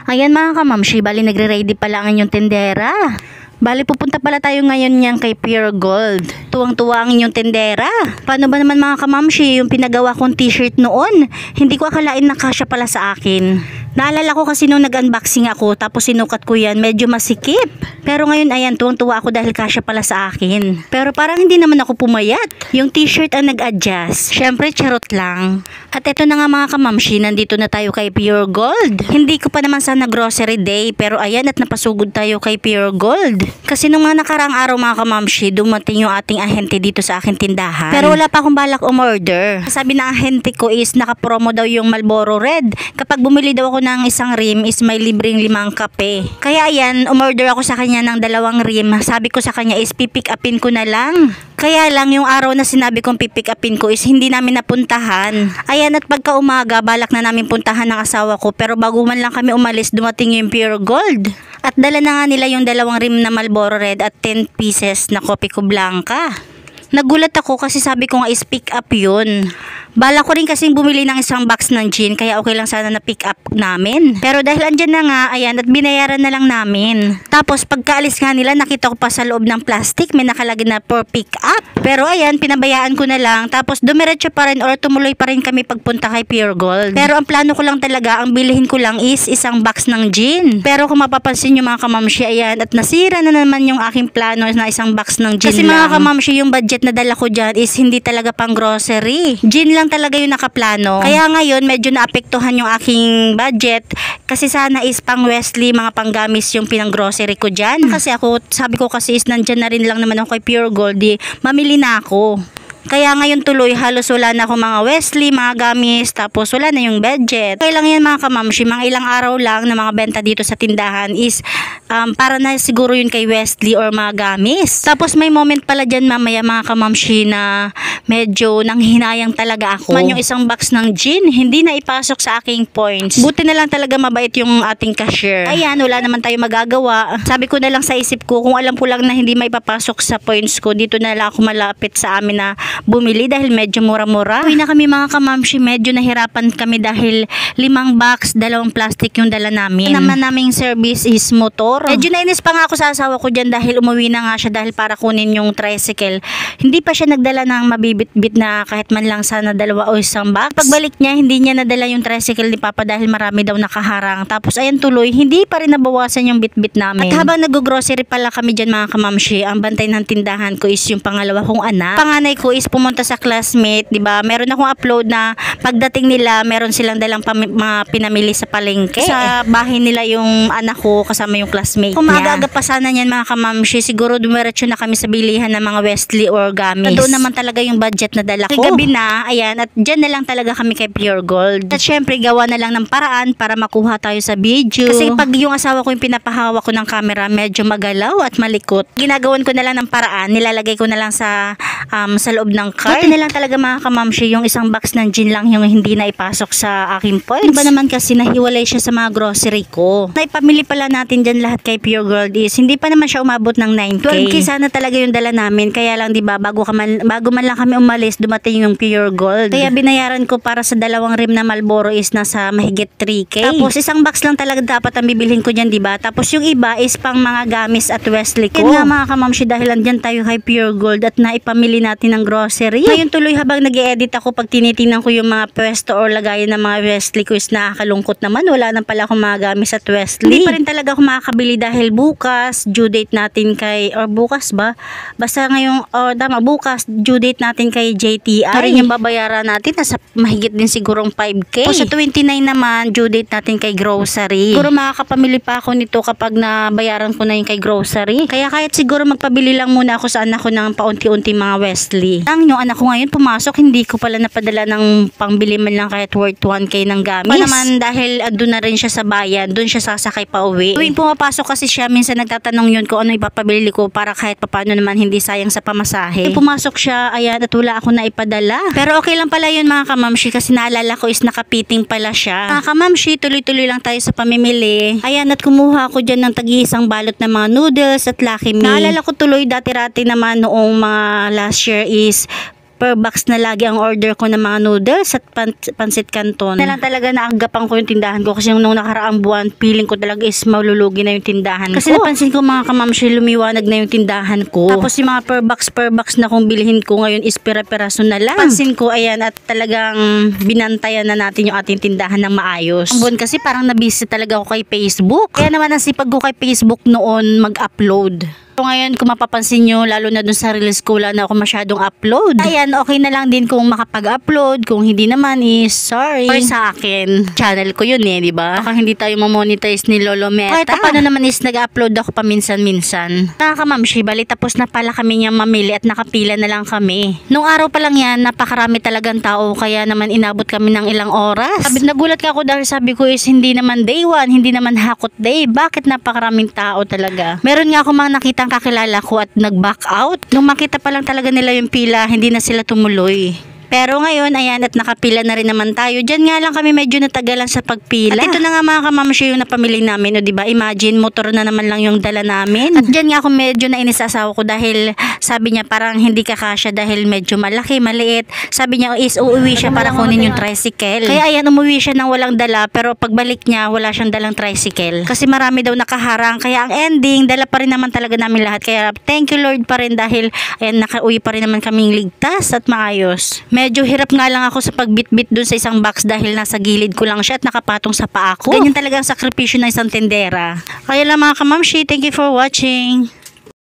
Ayan mga kamamshi, bali nagre-ready pala ang inyong tendera. Bali pupunta pala tayo ngayon niyang kay Pure Gold. Tuwang-tuwa ang inyong tendera. Paano ba naman mga kamamshi, yung pinagawa kong t-shirt noon? Hindi ko akalain na kasya pala sa akin. Naalala ko kasi nung nag-unboxing ako tapos sinukat ko yan, medyo masikip. Pero ngayon ayan, tuwang-tuwa ako dahil kasya pala sa akin. Pero parang hindi naman ako pumayat. Yung t-shirt ang nag-adjust. Syempre charot lang. At eto na nga mga kamamshi, nandito na tayo kay Pure Gold. Hindi ko pa naman sana grocery day, pero ayan at napasugod tayo kay Pure Gold. Kasi nung mga nakaraang araw mga kamamshi, dumating yung ating ahente dito sa aking tindahan. Pero wala pa akong balak umorder. Sabi na ahente ko is nakapromo daw yung Marlboro Red. Kapag bumili daw ako ng isang rim is may libreng 5 kape. Kaya ayan, umorder ako sa kanya ng 2 rim. Sabi ko sa kanya is pipick upin ko na lang. Kaya lang yung araw na sinabi kong pipick upin ko is hindi namin napuntahan. Ayan at pagka umaga balak na namin puntahan ng asawa ko, pero bago man lang kami umalis dumating yung Pure Gold. At dala na nga nila yung 2 rim na Marlboro Red at 10 pieces na Kopiko Blanca. Nagulat ako kasi sabi ko nga is pick up yun. Bala ko rin kasing bumili ng isang box ng gin, kaya okay lang sana na pick up namin. Pero dahil andyan na nga, ayan, at binayaran na lang namin. Tapos pagkaalis nga nila, nakita ko pa sa loob ng plastic, may nakalagay na for pick up. Pero ayan, pinabayaan ko na lang. Tapos dumiretso pa rin or tumuloy pa rin kami pagpunta kay Pure Gold. Pero ang plano ko lang talaga, ang bilhin ko lang is isang box ng gin. Pero kung mapapansin nyo mga kamamshi, ayan, at nasira na naman yung aking plano na isang box ng gin. Kasi mga kamamshi, yung budget na dala ko dyan is hindi talaga pang grocery. Gin lang talaga yung nakaplano. Kaya ngayon medyo naapektuhan yung aking budget kasi sana is pang Wesley, mga panggamis yung pinang grocery ko dyan. Kasi ako, sabi ko kasi is nandyan na rin lang naman ako kay Pure Gold, mamili na ako. Kaya ngayon tuloy halos wala na akong mga Wesley, mga gamis, tapos wala na yung budget. Kaya lang yan mga kamamshi, mga ilang araw lang na mga benta dito sa tindahan is para na siguro yun kay Wesley or mga gamis. Tapos may moment pala dyan mamaya mga kamamshi na medyo nanghinayang talaga ako. Man yung isang box ng gin, hindi na ipasok sa aking points. Buti na lang talaga mabait yung ating cashier. Ayan, wala naman tayo magagawa. Sabi ko na lang sa isip ko, kung alam ko lang na hindi may papasok sa points ko, dito na lang ako malapit sa amin na bumili dahil medyo mura-mura. Uwi na kami mga kamamshi, medyo nahirapan kami dahil 5 box, 2 plastic yung dala namin. Naman naming service is motor. Medyo nainis pa nga ako sa asawa ko dyan dahil umuwi na nga siya dahil para kunin yung tricycle. Hindi pa siya nagdala ng mabibit-bit na kahit man lang sana 2 o 1 box. Pagbalik niya, hindi niya nadala yung tricycle ni Papa dahil marami daw nakaharang. Tapos ayan tuloy, hindi pa rin nabawasan yung bit-bit namin. At habang nag-grocery pala kami dyan mga kamamshi, ang bantay ng tindahan ko is yung pangalawa kong anak. Panganay ko is pumunta sa classmate, 'di ba? Meron akong upload na pagdating nila, meron silang dalang mga pinamili sa palengke. Sa bahay nila yung anak ko kasama yung classmate niya. Kung maaga pa sana niyan mga kamamshi, siguro dumiretso na kami sa bilihan ng mga Wesley or gamis. Doon naman talaga yung budget na dala ko. Gabi na, ayan, at dyan na lang talaga kami kay Pure Gold. At syempre, gawa na lang ng paraan para makuha tayo sa video. Kasi pag yung asawa ko yung pinapahawak ko ng camera, medyo magalaw at malikot. Ginagawan ko na lang ng paraan, nilalagay ko na lang sa loob ng cart. Buti na lang talaga mga kamamshi, yung isang box ng gin lang yung hindi na ipasok sa aking points. Iba naman kasi nahiwalay siya sa mga grocery ko. Naipamili pala natin dyan lahat kay Pure Gold is hindi pa naman siya umabot ng 9K. 12K sana talaga yung dala namin. Kaya lang 'di ba bago man lang kami umalis, dumating yung Pure Gold. Kaya binayaran ko para sa 2 rim na Marlboro is nasa mahigit 3K. Tapos isang box lang talaga dapat ang bibilhin ko dyan, 'di ba? Tapos yung iba is pang mga gamis at Wesley ko. Kaya nga mga kamamshi, dahil andyan tayo kay Pure Gold at naipamili natin ng grocery. Ngayon tuloy habang nag-e-edit ako, pag tinitingnan ko yung mga pwesto or lagayan ng mga Wesley ko is nakakalungkot naman. Wala na pala akong mga gamis at Wesley. Hindi pa rin talaga ako makakabili dahil bukas due date natin bukas ba? Basta ngayong bukas due date natin kay JTI. Rin yung babayaran natin nasa mahigit din sigurong 5K. O sa 29 naman due date natin kay grocery. Siguro makakapamili pa ako nito kapag nabayaran ko na yung kay grocery. Kaya kahit siguro magpabili lang muna ako sa anak ko ng paunti-unti mga Wesley. Yung anak ko ngayon pumasok, hindi ko pala napadala ng pangbili man lang kahit worth 1K ng gamis. Pa naman dahil doon na rin siya sa bayan, doon siya sasakay pa uwi. Tuwing pumapasok kasi siya, minsan nagtatanong yun kung ano ipapabili ko para kahit papano naman hindi sayang sa pamasahe. Pumasok siya, ayan, at wala ako na ipadala. Pero okay lang pala yun mga kamamshi kasi naalala ko is nakapiting pala siya. Mga kamamshi, tuloy-tuloy lang tayo sa pamimili. Ayan, at kumuha ako dyan ng tag-iisang balot ng mga noodles at Lucky Me. Naalala ko tuloy dati-rati naman noong mga last year is per box na lagi ang order ko ng mga noodles at pansit canton. Na lang talaga naagapan ko yung tindahan ko kasi nung nakaraang buwan, feeling ko talaga is malulugi na yung tindahan Kasi ko. Napansin ko mga kamamshi, lumiwanag na yung tindahan ko. Tapos yung mga per box na kung bilhin ko ngayon is pera-peraso na lang. Pansin ko, ayan, at talagang binantayan na natin yung ating tindahan ng maayos. Ang buwan kasi parang nabisi talaga ako kay Facebook. Kaya naman ang sipag ko kay Facebook noon mag-upload. So ngayon kung mapapansin nyo, lalo na dun sa reels ko, wala na ako masyadong upload. Ayan, okay na lang din kung makapag-upload. Kung hindi naman is sorry. Or sa akin, channel ko yun di ba? Baka hindi tayo mamonetize ni Lolo Meta. Kahit paano naman is nag-upload ako paminsan-minsan. Nakakamamshi, bali tapos na pala kami niyang mamili at nakapila na lang kami. Nung araw pa lang yan, napakarami talagang tao, kaya naman inabot kami ng ilang oras. Nagulat ka ako dahil sabi ko is hindi naman day 1, hindi naman hakot day. Bakit napakaraming tao talaga? Meron nga ako mga nakita kakilala ko at nag-back out. Nung makita pa lang talaga nila yung pila, hindi na sila tumuloy. Pero ngayon, ayan, at nakapila na rin naman tayo. Diyan nga lang kami medyo natagalan sa pagpila. At ito na nga mga kamamshi yung napamili namin. O diba, imagine, motor na naman lang yung dala namin. At diyan nga ako medyo nainis sa asawa ko dahil sabi niya parang hindi kakasya dahil medyo malaki, maliit. Sabi niya is uuwi siya para kunin yung tricycle. Kaya ayan, umuwi siya nang walang dala pero pagbalik niya, wala siyang dalang tricycle. Kasi marami daw nakaharang. Kaya ang ending, dala pa rin naman talaga namin lahat. Kaya thank you Lord pa rin dahil ayan, nakauwi pa rin naman kaming ligtas at maayos. Medyo hirap nga lang ako sa pagbitbit dun sa isang box dahil nasa gilid ko lang siya at nakapatong sa paa ko. Ganyan talaga ang sakripisyo ng isang tendera. Kaya lang mga kamamshi, thank you for watching.